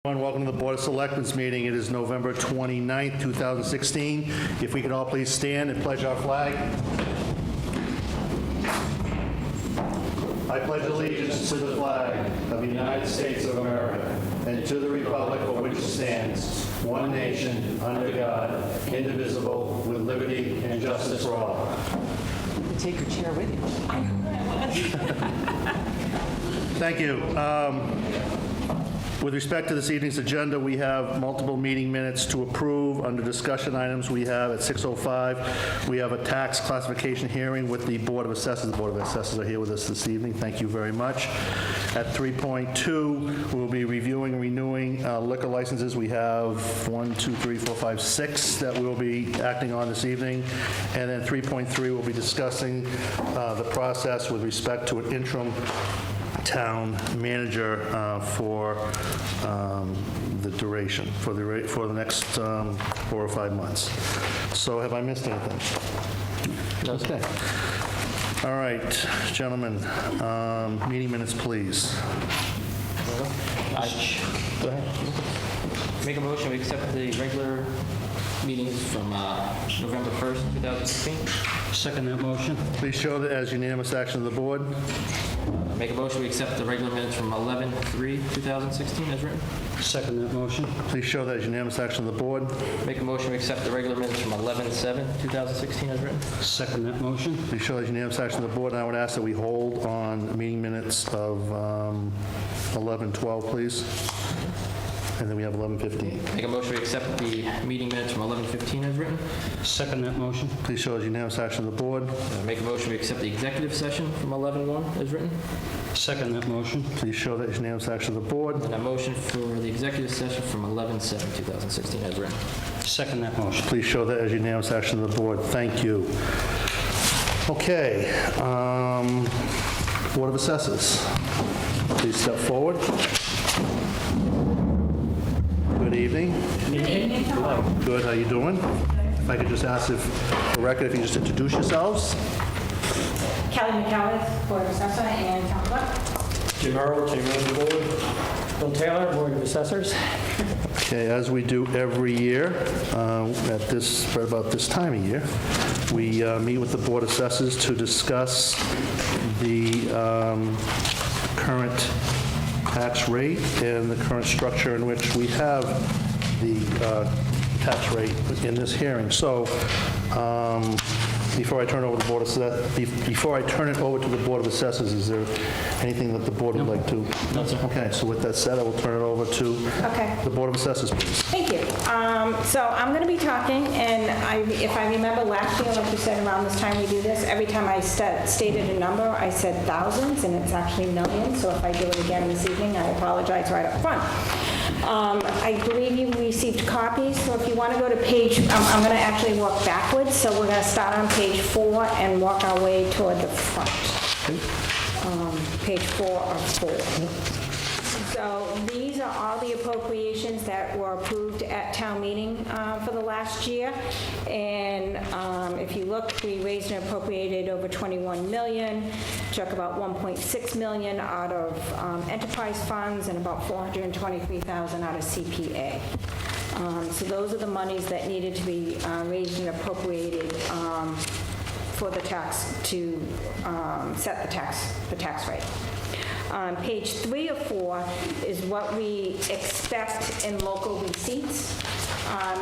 Welcome to the Board of Selectmen's meeting. It is November 29th, 2016. If we could all please stand and pledge our flag. I pledge allegiance to the flag of the United States of America and to the republic for which it stands, one nation, under God, indivisible, with liberty and justice for all. Take your chair with you. I know. Thank you. With respect to this evening's agenda, we have multiple meeting minutes to approve. Under discussion items, we have at 6:05, we have a tax classification hearing with the Board of Assessors. The Board of Assessors are here with us this evening. Thank you very much. At 3.2, we'll be reviewing and renewing liquor licenses. We have 6 that we'll be acting on this evening. And then 3.3, we'll be discussing the process with respect to an interim town manager for the duration, for the next 4 or 5 months. So have I missed anything? No. Okay. All right, gentlemen, meeting minutes, please. Go ahead. Make a motion to accept the regular meetings from November 1st, 2016. Second that motion. Please show that as unanimous action of the board. Make a motion to accept the regular minutes from 11/3/2016 as written. Second that motion. Please show that as unanimous action of the board. Make a motion to accept the regular minutes from 11/7/2016 as written. Second that motion. Please show that as unanimous action of the board. And I would ask that we hold on meeting minutes of 11:12, please. And then we have 11:15. Make a motion to accept the meeting minutes from 11/15 as written. Second that motion. Please show as unanimous action of the board. Make a motion to accept the executive session from 11/1 as written. Second that motion. Please show that as unanimous action of the board. And a motion for the executive session from 11/7/2016 as written. Second that motion. Please show that as unanimous action of the board. Thank you. Okay. Board of Assessors, please step forward. Good evening. Good, how you doing? If I could just ask if, for record, if you just introduce yourselves. Kelly McCallum, Board of Assessor, and Town Clerk. Jim Harrell, Chairman of the Board. Bill Taylor, Board of Assessors. Okay, as we do every year, right about this time of year, we meet with the Board of Assessors to discuss the current tax rate and the current structure in which we have the tax rate in this hearing. So, before I turn it over to the Board of Assessors, is there anything that the board would like to? No, sir. Okay, so with that said, I will turn it over to Okay. the Board of Assessors, please. Thank you. So I'm going to be talking, and if I remember last year, like you said, around this time we do this, every time I stated a number, I said thousands, and it's actually millions. So if I do it again this evening, I apologize right up front. I believe you received copies, so if you want to go to page, I'm going to actually work backwards, so we're going to start on page 4 and work our way toward the front. Page 4 of 4. So these are all the appropriations that were approved at town meeting for the last year. And if you look, we raised and appropriated over 21 million, took about 1.6 million out of enterprise funds and about 423,000 out of CPA. So those are the monies that needed to be raised and appropriated for the tax to set the tax rate. Page 3 of 4 is what we expect in local receipts.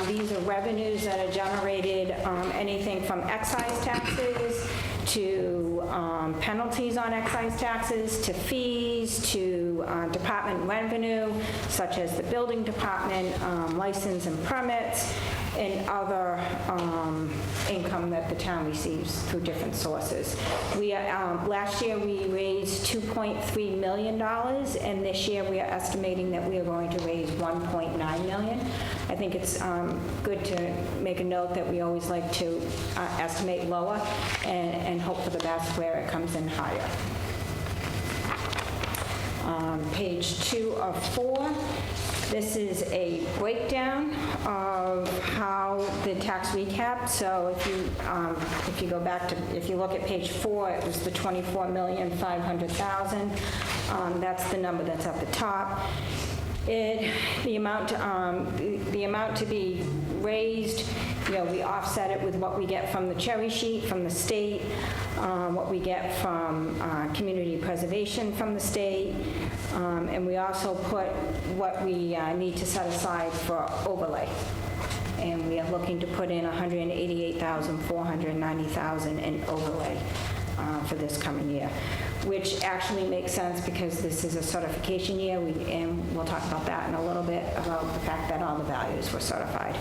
These are revenues that are generated, anything from excise taxes to penalties on excise taxes, to fees, to department revenue, such as the building department, license and permits, and other income that the town receives through different sources. Last year, we raised $2.3 million, and this year, we are estimating that we are going to raise $1.9 million. I think it's good to make a note that we always like to estimate lower and hope for the best where it comes in higher. Page 2 of 4. This is a breakdown of how the tax recap. So if you go back to, if you look at page 4, it was the $24,500,000. That's the number that's at the top. The amount to be raised, we offset it with what we get from the cherry sheet from the state, what we get from community preservation from the state, and we also put what we need to set aside for overlay. And we are looking to put in $188,490,000 in overlay for this coming year, which actually makes sense because this is a certification year, and we'll talk about that in a little bit, about the fact that all the values were certified.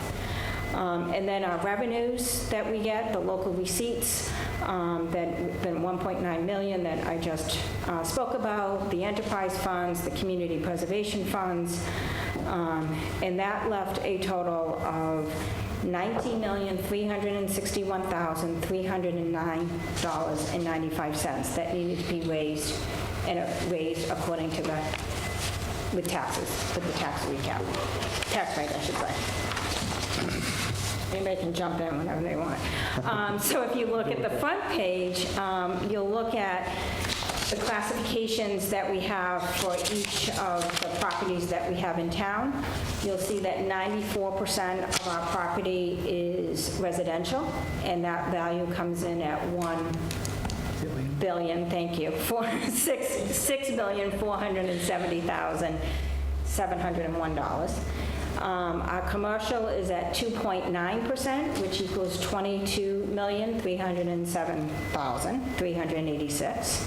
And then our revenues that we get, the local receipts, that been 1.9 million that I just spoke about, the enterprise funds, the community preservation funds, and that left a total of $19,361,309.95 that needed to be raised according to with taxes, with the tax recap, tax rate, I should say. Anybody can jump in whenever they want. So if you look at the front page, you'll look at the classifications that we have for each of the properties that we have in town. You'll see that 94% of our property is residential, and that value comes in at $1 billion, thank you, for $6,470,701. Our commercial is at 2.9%, which equals $22,307,386.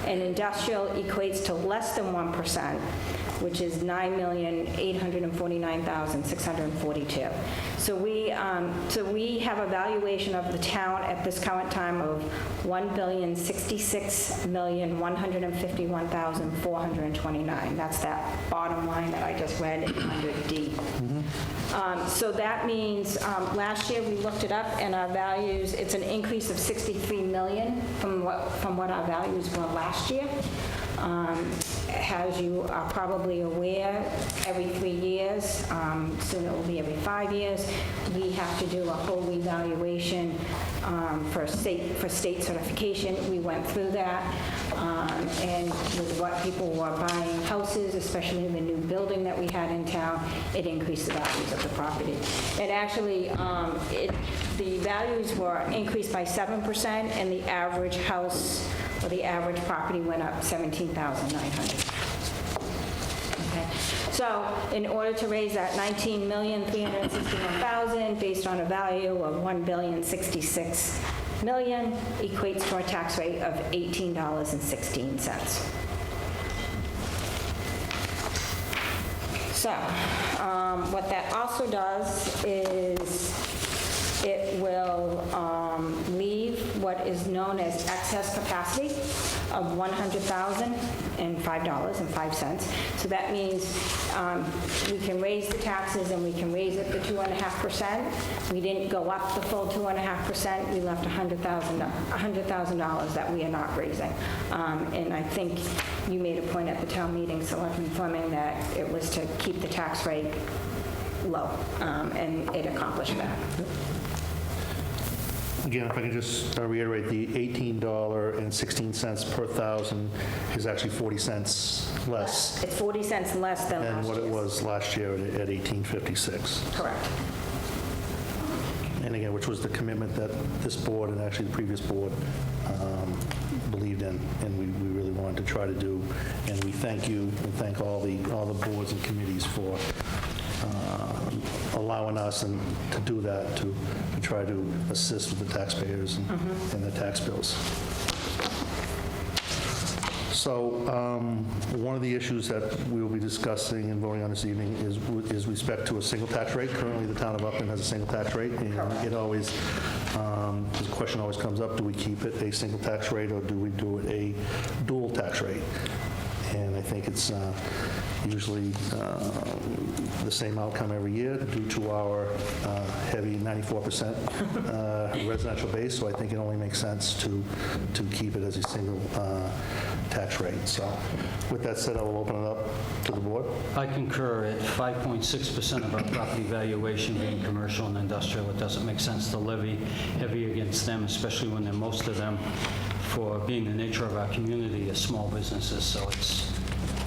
And industrial equates to less than 1%, which is $9,849,642. So we have a valuation of the town at this current time of $1,066,151,429. That's that bottom line that I just read under D. So that means last year we looked it up, and our values, it's an increase of $63 million from what our values were last year. As you are probably aware, every 3 years, soon it will be every 5 years, we have to do a whole revaluation for state certification. We went through that, and with what people were buying houses, especially in the new building that we had in town, it increased the values of the property. And actually, the values were increased by 7%, and the average house or the average property went up $17,900. Okay. So in order to raise that $19,361,000 based on a value of $1,066,000,000 equates to a tax rate of $18.16. So what that also does is it will leave what is known as excess capacity of $100,005.05. So that means we can raise the taxes, and we can raise it to 2.5%. We didn't go up the full 2.5%. We left $100,000 that we are not raising. And I think you made a point at the town meeting, Selectmen Fleming, that it was to keep the tax rate low, and it accomplished that. Again, if I can just reiterate, the $18.16 per thousand is actually 40 cents less It's 40 cents less than than last what it year's. was last year at $18.56. Correct. And again, which was the commitment that this board and actually the previous board believed in, and we really wanted to try to do. And we thank you and thank all the boards and committees for allowing us and to do that, to try to assist with the taxpayers and the tax bills. So one of the issues that we will be discussing and voting on this evening is respect to a single tax rate. Currently, the town of Upton has a single tax rate, and it always, the question always comes up, do we keep it a single tax rate or do we do it a dual tax rate? And I think it's usually the same outcome every year due to our heavy 94% residential base. So I think it only makes sense to keep it as a single tax rate. So with that said, I will open it up to the board. I concur. At 5.6% of our property valuation being commercial and industrial, it doesn't make sense to levy heavy against them, especially when most of them, for being the nature of our community, are small businesses. So it's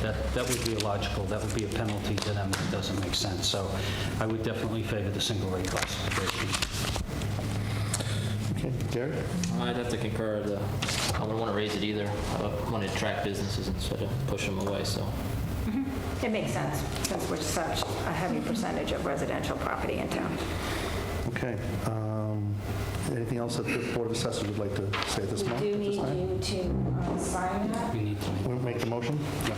That would be illogical. That would be a penalty to them. That doesn't make sense. So I would definitely favor the single rate classification. Okay, Gary? I'd have to concur. I wouldn't want to raise it either. I want to attract businesses instead of push them away, so. It makes sense, since we're such a heavy percentage of residential property in town. Okay. Anything else that the Board of Assessors would like to say at this We moment? do at this need time? you to sign that. We need to make We'll make the motion? Okay.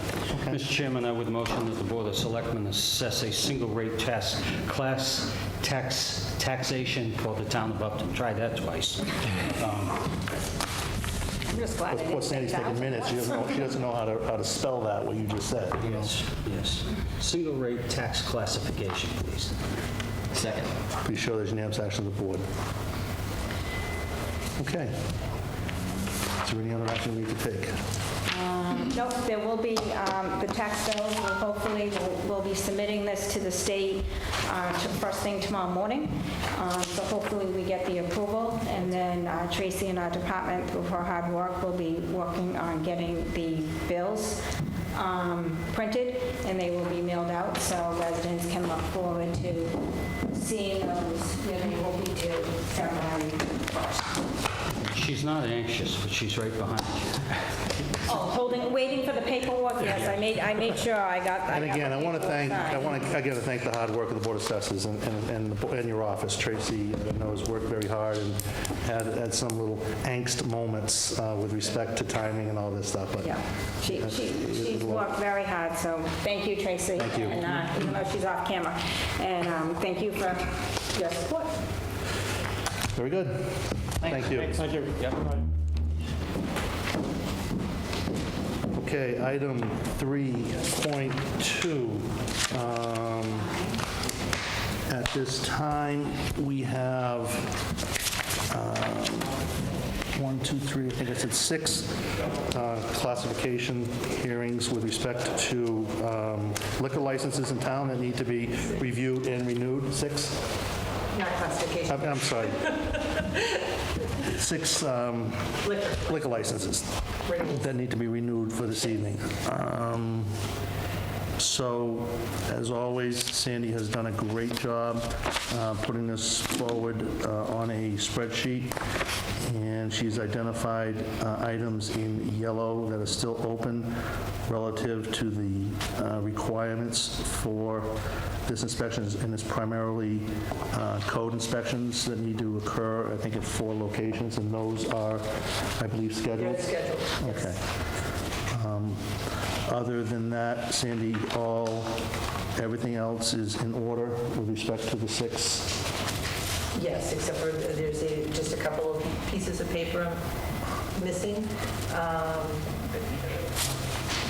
Mr. Chairman, I would motion that the Board of Selectmen assess a single-rate taxation for the town of Upton. Try that twice. I'm just glad I Poor didn't say Sandy's taking that. minutes. She doesn't know how to spell that, what you just said. You know? Yes. Single-rate tax classification, please. Second. Please show there's unanimous action of the board. Okay. Is there any other action we need to take? Nope, there will be, the tax bills will hopefully, we'll be submitting this to the state first thing tomorrow morning. So hopefully we get the approval, and then Tracy and our department, through her hard work, will be working on getting the bills printed, and they will be mailed out, so residents can look forward to seeing those, they will be due February 1st. She's not anxious, but she's right behind you. Oh, waiting for the paperwork, yes, I made sure I got. And again, I want to thank signed. the hard work of the Board of Assessors and your office. Tracy, I know, has worked very hard and had some little angst moments with respect to timing and all this stuff, but Yeah, she's worked very hard, so thank you, Tracy. Thank you. And even though she's off camera. And thank you for your support. very good. Thank you. Thank you. Yep. Okay, item 3.2. At this time, we have 1, 2, 3, I think I said 6 classification hearings with respect to liquor licenses in town that need to be reviewed and renewed. 6? Not classification. I'm sorry. 6 liquor licenses that need to be renewed for this evening. So, as always, Sandy has done a great job putting this forward on a spreadsheet, and she's identified items in yellow that are still open relative to the requirements for this inspection, and it's primarily code inspections that need to occur, I think, at 4 locations, and those are, I believe, scheduled? It's scheduled. Okay. Other than that, Sandy, everything else is in order with respect to the 6? Yes, except for there's just a couple of pieces of paper missing,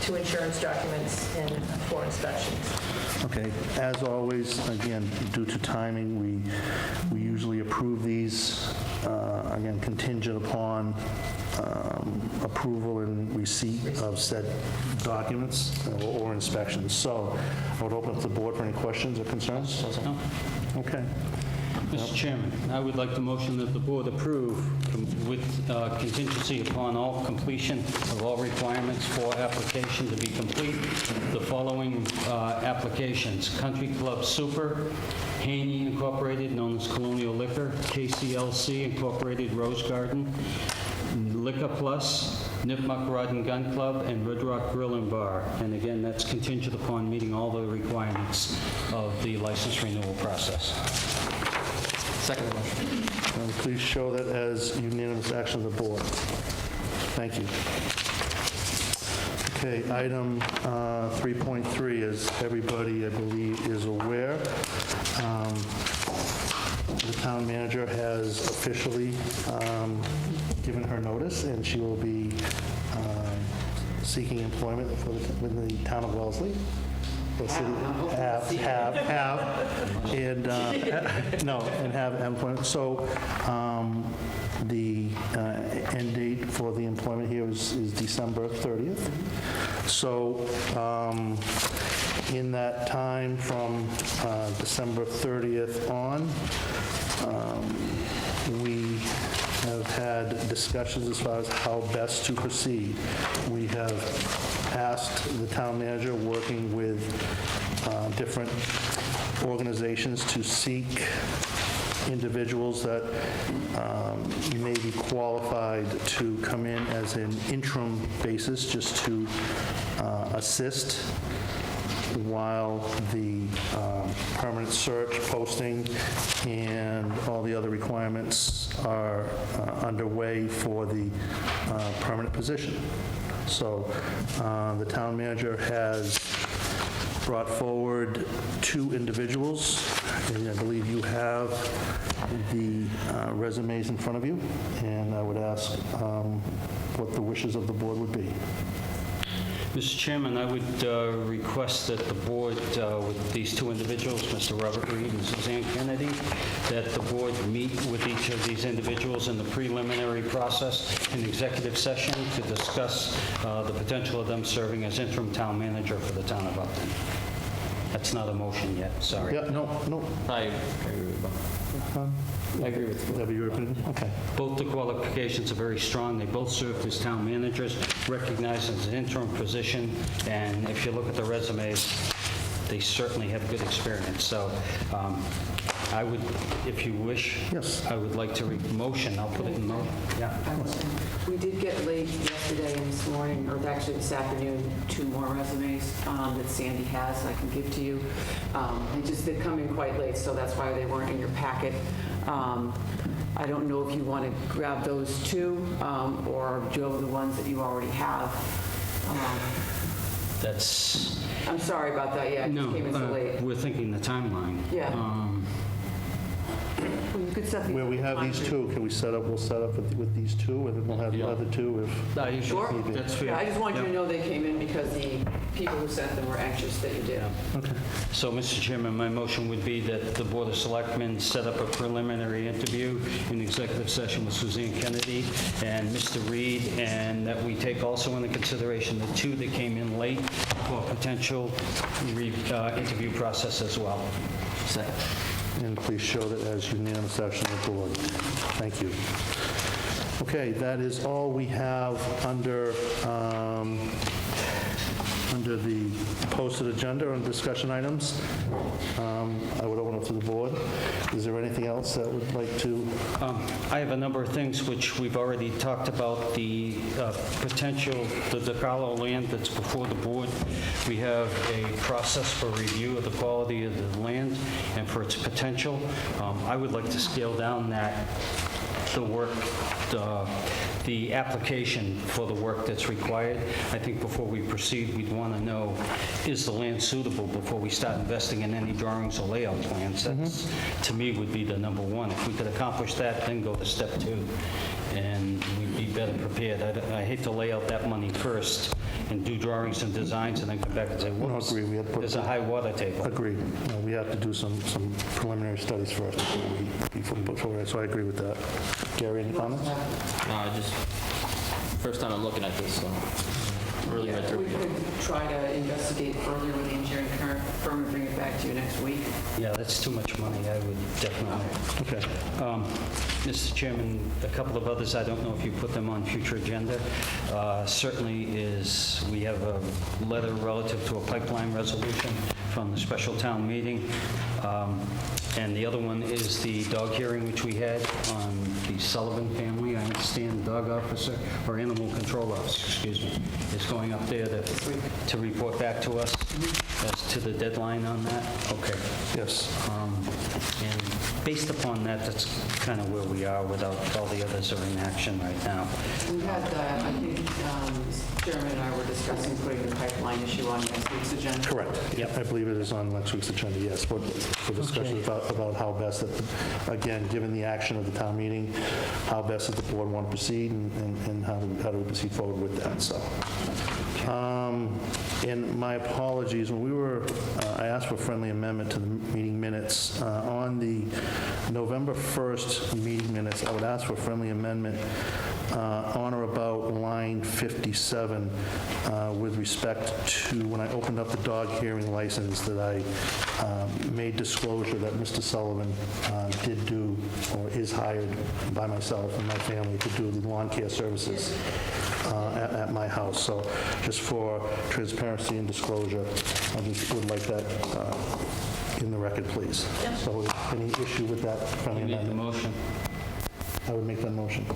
2 insurance documents and 4 inspections. Okay, as always, again, due to timing, we usually approve these, again, contingent upon approval and receipt of said documents or inspections. So I would open up the board for any questions or concerns. No? Okay. Mr. Chairman, I would like the motion that the board approve with contingency upon all completion of all requirements for application to be complete, the following applications: Country Club Super, Haney Incorporated, known as Colonial Liquor, KCLC Incorporated, Rose Garden, Liquor Plus, Nipmuc Rod and Gun Club, and Red Rock Grill and Bar. And again, that's contingent upon meeting all the requirements of the license renewal process. Second motion. Please show that as unanimous action of the board. Thank you. Okay, item 3.3, as everybody, I believe, is aware, the town manager has officially given her notice, and she will be seeking employment within the town of Wellesley. And have employment. So the end date for the employment here is December 30th. So in that time from December 30th on, we have had discussions as far as how best to proceed. We have asked the town manager, working with different organizations, to seek individuals that may be qualified to come in as an interim basis, just to assist while the permanent search posting and all the other requirements are underway for the permanent position. So the town manager has brought forward 2 individuals, and I believe you have the resumes in front of you, and I would ask what the wishes of the board would be. Mr. Chairman, I would request that the board, with these 2 individuals, Mr. Robert Reed and Suzanne Kennedy, that the board meet with each of these individuals in the preliminary process in executive session to discuss the potential of them serving as interim town manager for the town of Upton. That's not a motion yet, sorry. Yeah, no. I agree with both. I agree with you. That'd be your opinion? Okay. Both the qualifications are very strong. They both served as town managers, recognized as an interim position, and if you look at the resumes, they certainly have good experience. So I would, if you wish, Yes. I would like to motion. I'll put it in motion. Yeah. We did get late yesterday and this morning, or actually this afternoon, 2 more resumes that Sandy has I can give to you. They come in quite late, so that's why they weren't in your packet. I don't know if you want to grab those 2 or do the ones that you already have. That's, I'm sorry about that, yeah, it just came in so no, late. we're thinking the timeline. Yeah. Well, you could set these Where we have these 2, can we set up, we'll set up with these 2, and then we'll have the other 2 if... Sure. That's fair. Yeah, I just wanted you to Yeah. know they came in because the people who sent them were anxious that you did. Okay. So, Mr. Chairman, my motion would be that the Board of Selectmen set up a preliminary interview in executive session with Suzanne Kennedy and Mr. Reed, and that we take also into consideration the 2 that came in late for potential interview process as well. Second. And please show that as unanimous action of the board. Thank you. Okay, that is all we have under the posted agenda on discussion items. I would open up to the board. Is there anything else that would like to? I have a number of things which we've already talked about, the potential, the DiCarlo land that's before the board. We have a process for review of the quality of the land and for its potential. I would like to scale down the work, the application for the work that's required. I think before we proceed, we'd want to know, is the land suitable before we start investing in any drawings or layout plans? That's, to me, would be the number 1. If we could accomplish that, then go to step 2, and we'd be better prepared. I hate to lay out that money first and do drawings and designs and then come back and say, whoops, agree. We have to put- there's a high water table. Agreed. We have to do some preliminary studies first before we put forward. So I agree with that. Gary, any comments? No, just first time I'm looking at this, so really read through We it. could try to investigate further with the engineering firm and bring it back to you next week. Yeah, that's too much money. I would definitely. Okay. Mr. Chairman, a couple of others, I don't know if you put them on future agenda. Certainly is, we have a letter relative to a pipeline resolution from the special town meeting. And the other one is the dog hearing which we had on the Sullivan family. I understand the dog officer, or animal control officer, excuse me, is going up there to report back to us as to the deadline on that. Okay. Yes. And based upon that, that's kind of where we are without all the others are in action right now. We had, I think, Chairman and I were discussing putting the pipeline issue on next week's agenda. Correct. I believe it is on next week's agenda, yes, for discussion about how best, again, given the action of the town meeting, how best does the board want to proceed and how do we proceed forward with that, so. And my apologies, when we were, I asked for a friendly amendment to the meeting minutes. On the November 1st meeting minutes, I would ask for a friendly amendment on or about line 57 with respect to when I opened up the dog hearing license, that I made disclosure that Mr. Sullivan did do or is hired by myself and my family to do the lawn care services at my house. So just for transparency and disclosure, I just would like that in the record, please. So any issue with that friendly You need the amendment? motion. I would make that motion.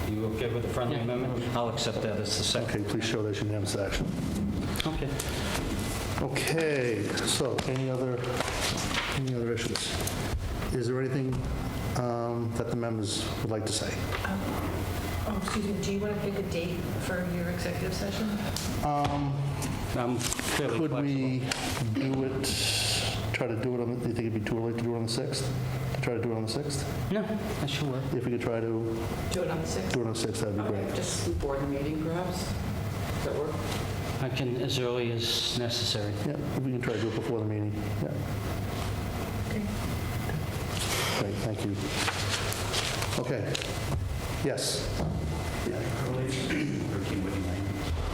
You okay with the friendly amendment? I'll accept that as the second. Okay, please show that unanimous action. Okay. Okay, so any other issues? Is there anything that the members would like to say? Oh, excuse me, do you want to pick a date for your executive session? I'm fairly Could flexible. we do it, try to do it on, do you think it'd be too early to do it on the 6th? To try to do it on the 6th? No, that should work. If we could try to Do it on the 6th? do it on the 6th, that'd be great. Just before the meeting, perhaps? Does that work? I can, as early as necessary. Yeah, if we can try to do it before the meeting, yeah. Okay. Great, thank you. Okay, yes,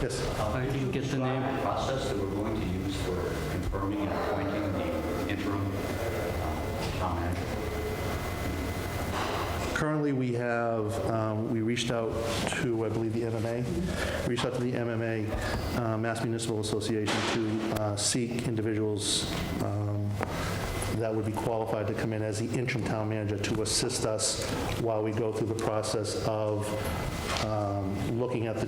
yes. I didn't get the name. The process that we're going to use for confirming and appointing the interim town manager. Currently, we have, we reached out to, I believe, the MMA, reached out to the MMA, Mass Municipal Association, to seek individuals that would be qualified to come in as the interim town manager to assist us while we go through the process of looking at the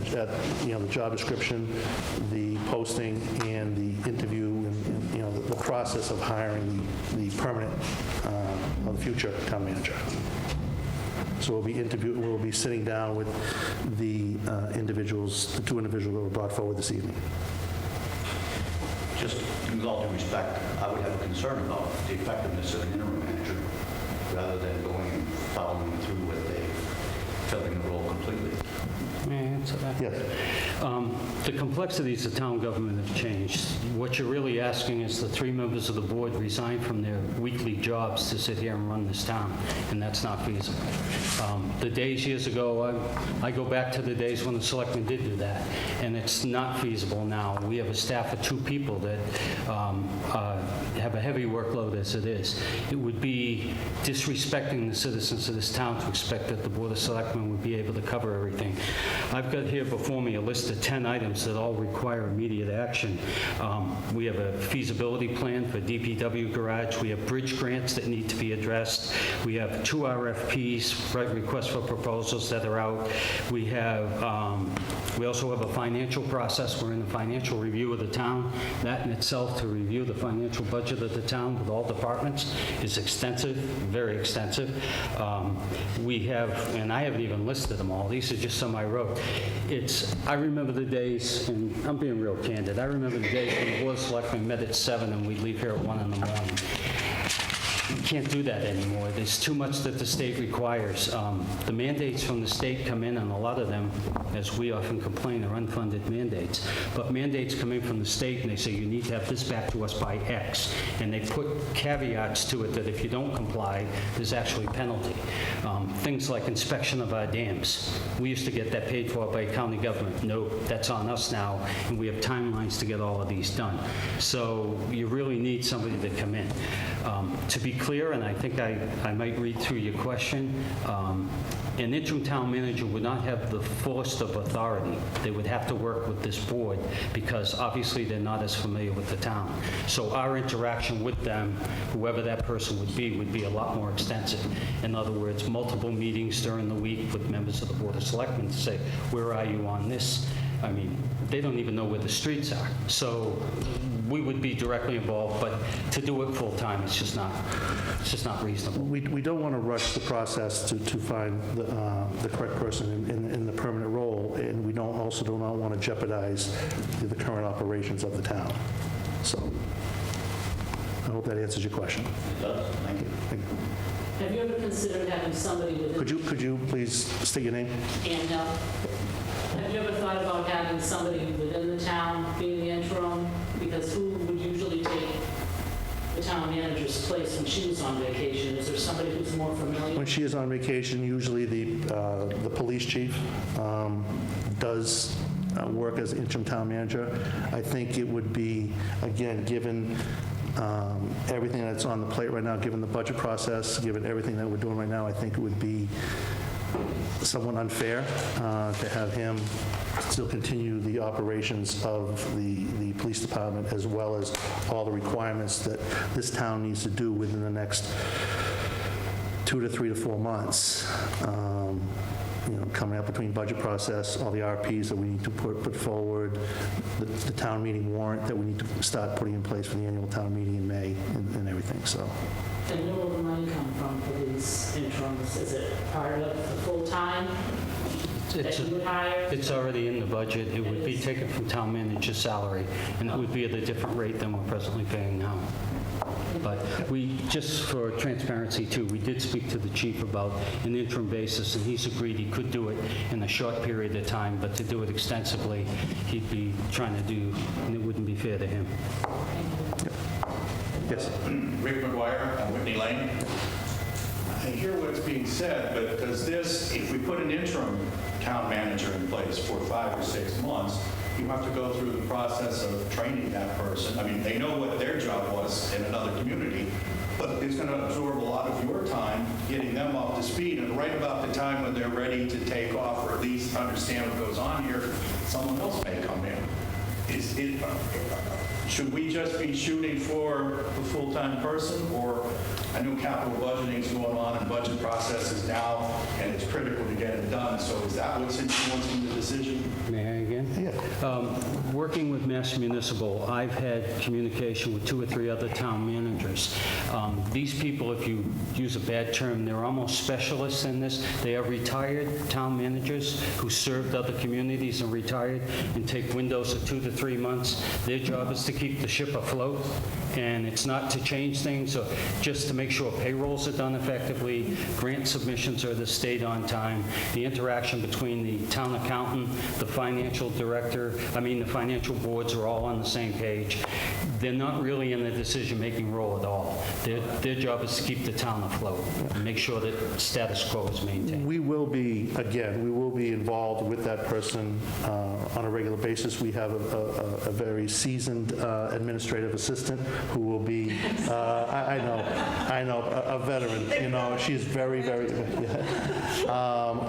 job description, the posting, and the interview, and the process of hiring the permanent, or the future town manager. So we'll be sitting down with the individuals, the two individuals that were brought forward this evening. Just with all due respect, I would have a concern about the effectiveness of an interim manager rather than going and following through with filling the role completely. Yeah, it's okay. Yes. The complexities of town government have changed. What you're really asking is the three members of the board resign from their weekly jobs to sit here and run this town, and that's not feasible. The days years ago, I go back to the days when the selectmen did do that, and it's not feasible now. We have a staff of 2 people that have a heavy workload as it is. It would be disrespecting the citizens of this town to expect that the Board of Selectmen would be able to cover everything. I've got here before me a list of 10 items that all require immediate action. We have a feasibility plan for DPW garage. We have bridge grants that need to be addressed. We have 2 RFPs, right, requests for proposals that are out. We also have a financial process. We're in the financial review of the town. That in itself, to review the financial budget of the town with all departments, is extensive, very extensive. We have, and I haven't even listed them all. These are just some I wrote. I remember the days, and I'm being real candid, I remember the days when the Board of Selectmen met at 7 and we'd leave here at 1 in the morning. You can't do that anymore. There's too much that the state requires. The mandates from the state come in, and a lot of them, as we often complain, are unfunded mandates. But mandates come in from the state, and they say, you need to have this back to us by X. And they put caveats to it that if you don't comply, there's actually penalty. Things like inspection of our dams. We used to get that paid for by county government. No, that's on us now, and we have timelines to get all of these done. So you really need somebody to come in. To be clear, and I think I might read through your question, an interim town manager would not have the fullest of authority. They would have to work with this board because obviously they're not as familiar with the town. So our interaction with them, whoever that person would be a lot more extensive. In other words, multiple meetings during the week with members of the Board of Selectmen to say, where are you on this? I mean, they don't even know where the streets are. So we would be directly involved, but to do it full-time, it's just not reasonable. We don't want to rush the process to find the correct person in the permanent role, and we also do not want to jeopardize the current operations of the town. So I hope that answers your question. It does. Thank you. Thank you. Have you ever considered having somebody within... Could you please state your name? And have you ever thought about having somebody within the town being the interim? Because who would usually take the town manager's place when she was on vacation? Is there somebody who's more familiar? When she is on vacation, usually the police chief does work as interim town manager. I think it would be, again, given everything that's on the plate right now, given the budget process, given everything that we're doing right now, I think it would be somewhat unfair to have him still continue the operations of the police department, as well as all the requirements that this town needs to do within the next 2 to 3 to 4 months. Coming up between budget process, all the RPs that we need to put forward, the town meeting warrant that we need to start putting in place for the annual town meeting in May, and everything, so. And where will the money come from for these interims? Is it part of the full-time that you would hire? It's already in the budget. It would be taken from town manager's salary, and it would be at a different rate than we're presently paying now. But we, just for transparency too, we did speak to the chief about an interim basis, and he's agreed he could do it in a short period of time, but to do it extensively, he'd be trying to do, and it wouldn't be fair to him. Yes. Rick McGuire on Whitney Lane. I hear what's being said, but does this, if we put an interim town manager in place for 5 or 6 months, you have to go through the process of training that person. I mean, they know what their job was in another community, but it's going to absorb a lot of your time getting them up to speed. And right about the time when they're ready to take off, or at least understand what goes on here, someone else may come in. Should we just be shooting for a full-time person? Or I know capital budgeting is going on and budget processes now, and it's critical to get it done. So is that what's influencing the decision? May I again? Yeah. Working with Mass Municipal, I've had communication with 2 or 3 other town managers. These people, if you use a bad term, they're almost specialists in this. They are retired town managers who served other communities and retired and take windows of 2 to 3 months. Their job is to keep the ship afloat, and it's not to change things, or just to make sure payrolls are done effectively, grant submissions are stayed on time, the interaction between the town accountant, the financial director, the financial boards are all on the same page. They're not really in the decision-making role at all. Their job is to keep the town afloat and make sure that status quo is maintained. We will be involved with that person on a regular basis. We have a very seasoned administrative assistant who will be, I know, a veteran. She's very,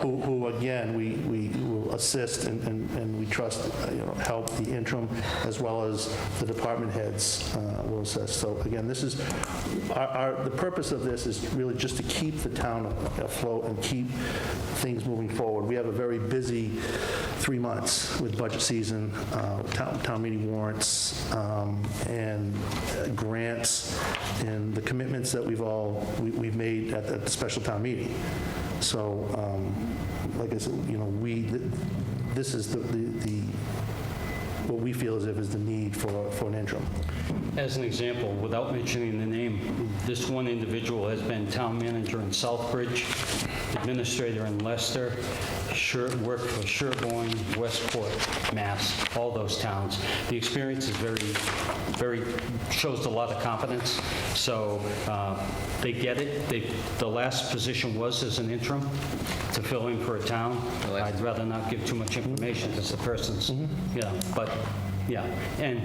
who again, we will assist and we trust, help the interim, as well as the department heads will assist. So again, this is, the purpose of this is really just to keep the town afloat and keep things moving forward. We have a very busy 3 months with budget season, town meeting warrants, and grants, and the commitments that we've made at the special town meeting. So, like I said, this is what we feel as if is the need for an interim. As an example, without mentioning the name, this one individual has been town manager in Southbridge, administrator in Leicester, worked for Sherborne, Westport, Mass, all those towns. The experience is very, shows a lot of competence. So they get it. The last position was as an interim to fill in for a town. I'd rather not give too much information because the person's, but yeah. And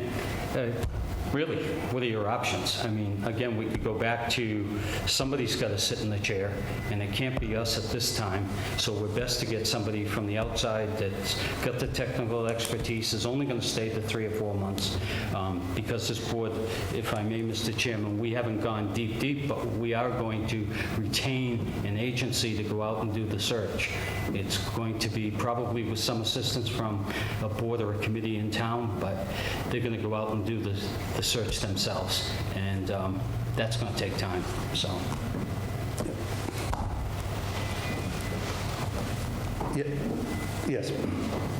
really, what are your options? Again, we could go back to somebody's got to sit in the chair, and it can't be us at this time. So we're best to get somebody from the outside that's got the technical expertise, is only going to stay the 3 or 4 months. Because this board, if I may, Mr. Chairman, we haven't gone deep, but we are going to retain an agency to go out and do the search. It's going to be probably with some assistance from a board or a committee in town, but they're going to go out and do the search themselves, and that's going to take time. So, Yes.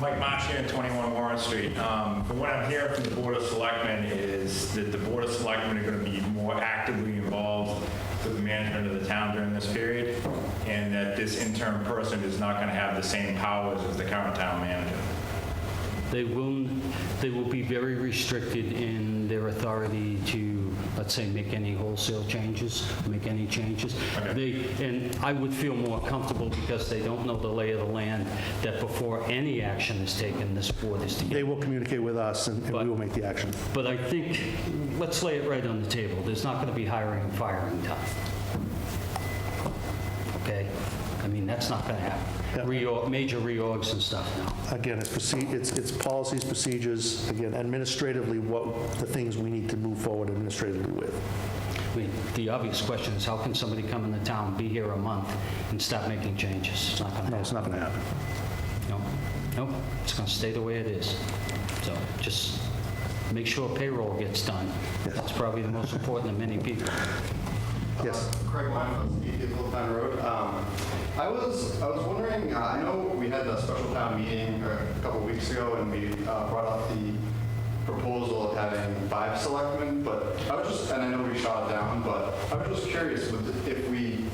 Mike Marsh here, 21 Warren Street. From what I'm hearing from the Board of Selectmen is that the Board of Selectmen are going to be more actively involved with the management of the town during this period, and that this interim person is not going to have the same powers as the current town manager. they will be very restricted in their authority to let's say, make any wholesale changes, make any changes. And I would feel more comfortable because they don't know the lay of the land, that before any action is taken, this board is to They get. will communicate with us, and we will make the action. But I think, let's lay it right on the table. There's not going to be hiring and firing done. Okay? I mean, that's not going to happen. Major reorgs and stuff, no. Again, it's policies, procedures, again, administratively, what the things we need to move forward administratively with. I mean, the obvious question is, how can somebody come into town, be here a month, and start making changes? It's not going to No, happen. it's not going to happen. Nope, it's going to stay the way it is. So just make sure payroll gets done. Yes. That's probably the most important to many people. Yes. Craig Weinfeld, speaking of Town Road. I was wondering, I know we had the special town meeting a couple weeks ago, and we brought up the proposal of having 5 selectmen, but I was just, and I know we shot it down, but I was just curious if we,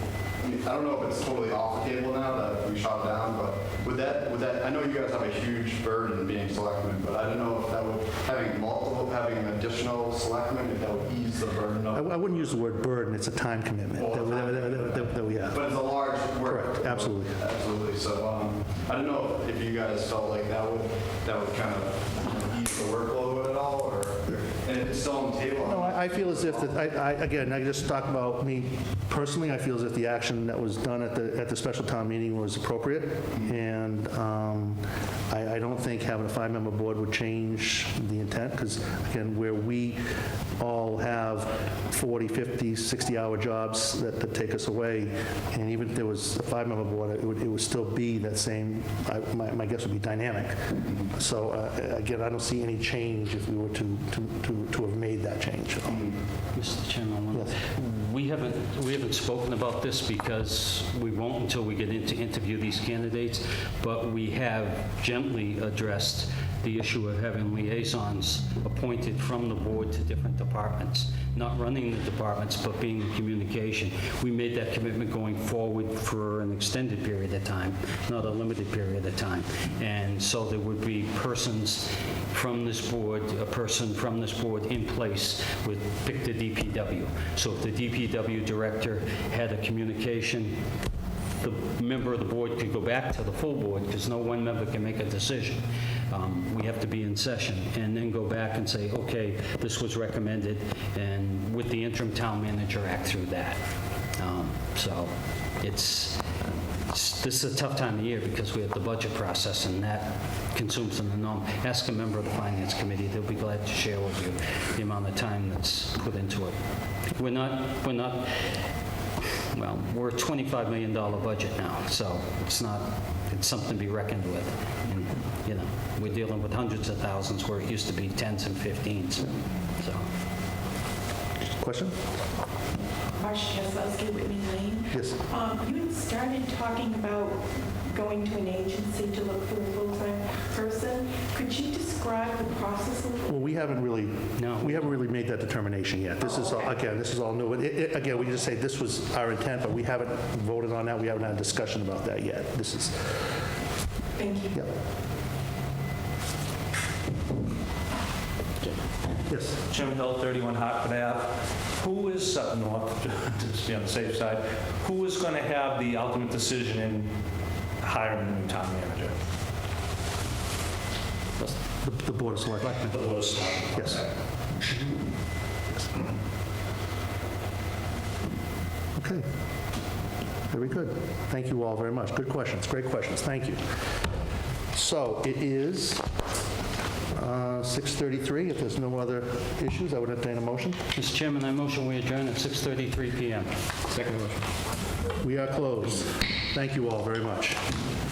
I mean, I don't know if it's totally off the table now that we shot it down, but would that, I know you guys have a huge burden being selectmen, but I don't know if that would, having additional selectmen, if that would ease the burden of. I wouldn't use the word burden, it's a time commitment that we have. But it's a large work. Correct, absolutely. Absolutely. So I don't know if you guys felt like that would kind of ease the workload at all, or and if it's still on the table. No, I feel as if, again, I just talk about me personally, I feel as if the action that was done at the special town meeting was appropriate, and I don't think having a 5-member board would change the intent, because, again, where we all have 40, 50, 60-hour jobs that take us away, and even if there was a 5-member board, it would still be that same, my guess would be dynamic. So, again, I don't see any change if we were to have made that change. Mr. Chairman, Yes. we haven't spoken about this because we won't until we get in to interview these candidates, but we have gently addressed the issue of having liaisons appointed from the board to different departments, not running the departments, but being in communication. We made that commitment going forward for an extended period of time, not a limited period of time. And so there would be persons from this board, a person from this board in place would pick the DPW. So if the DPW director had a communication, the member of the board could go back to the full board, because no one member can make a decision. We have to be in session, and then go back and say, okay, this was recommended, and with the interim town manager act through that. So this is a tough time of year because we have the budget process, and that consumes an enormous. Ask a member of the finance committee; they'll be glad to share with you the amount of time that's put into it. We're not. Well, we're a $25 million budget now, so it's something to be reckoned with. And, you know, we're dealing with hundreds of thousands where it used to be tens and 15s. So, Question? Marcia Keselowski, Whitney Lane. Yes. You had started talking about going to an agency to look for a full-time person. Could you describe the process a little? Well, we haven't really made that determination yet. This is, again, this is all new. Again, we just say this was our intent, but we haven't voted on that. We haven't had a discussion about that yet. This is, Thank you. yeah. Yes. Jim Hill, 31 Hartford Ave. Who is, north, to be on the safe side, who is going to have the ultimate decision in hiring a new town manager? The Board of Selectmen. The Board of Selectmen. Yes. Okay. Very good. Thank you all very much. Good questions. Great questions. Thank you. So it is 6:33. If there's no other issues, I would entertain a motion. Mr. Chairman, I motion we adjourn at 6:33 p.m. Second motion. We are closed. Thank you all very much.